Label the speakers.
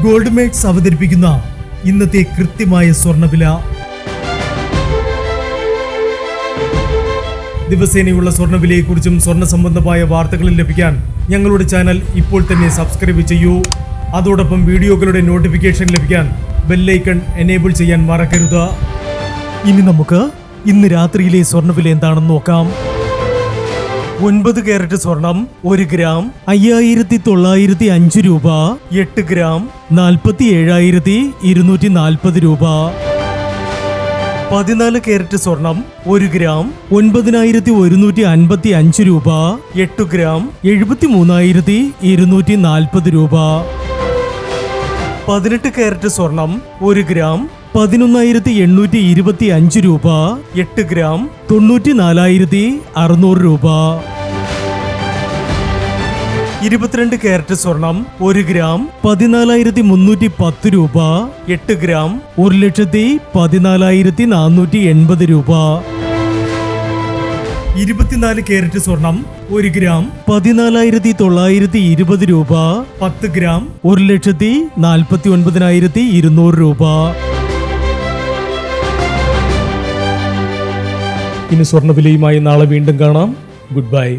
Speaker 1: Gold makes അവതരിപ്പിക്കുന്ന ഇന്നത്തെ കൃത്യമായ സ്വർണ്ണവില. ദിവസേനയുള്ള സ്വർണ്ണവിലയെക്കുറിച്ചും സ്വർണ്ണ സംബന്ധമായ വാർത്തകളും ലഭിക്കാൻ ഞങ്ങളുടെ ചാനൽ ഇപ്പോൾ തന്നെ സബ്സ്ക്രൈബ് ചെയ്യൂ. അതോടൊപ്പം വീഡിയോകളുടെ നോട്ടിഫിക്കേഷൻ ലഭിക്കാൻ ബെല്ലൈക്കൺ എനേബിൾ ചെയ്യാൻ മറക്കരുത്. ഇനി നമുക്ക് ഇന്ന് രാത്രിയിലെ സ്വർണ്ണവില എന്താണെന്ന് നോക്കാം. 9 കാരറ്റ് സ്വർണം 1 ഗ്രാം 5905 രൂപ. 8 ഗ്രാം 47,240 രൂപ. 14 കാരറ്റ് സ്വർണം 1 ഗ്രാം 9155 രൂപ. 8 ഗ്രാം 73,240 രൂപ. 18 കാരറ്റ് സ്വർണം 1 ഗ്രാം 11,825 രൂപ. 8 ഗ്രാം 94,600 രൂപ. 22 കാരറ്റ് സ്വർണം 1 ഗ്രാം 14,310 രൂപ. 8 ഗ്രാം 1,14,480 രൂപ. 24 കാരറ്റ് സ്വർണം 1 ഗ്രാം 14,920 രൂപ. 10 ഗ്രാം 1,49,200 രൂപ. ഇനി സ്വർണ്ണവിലയുമായി നാളെ വീണ്ടും കാണാം. Good bye.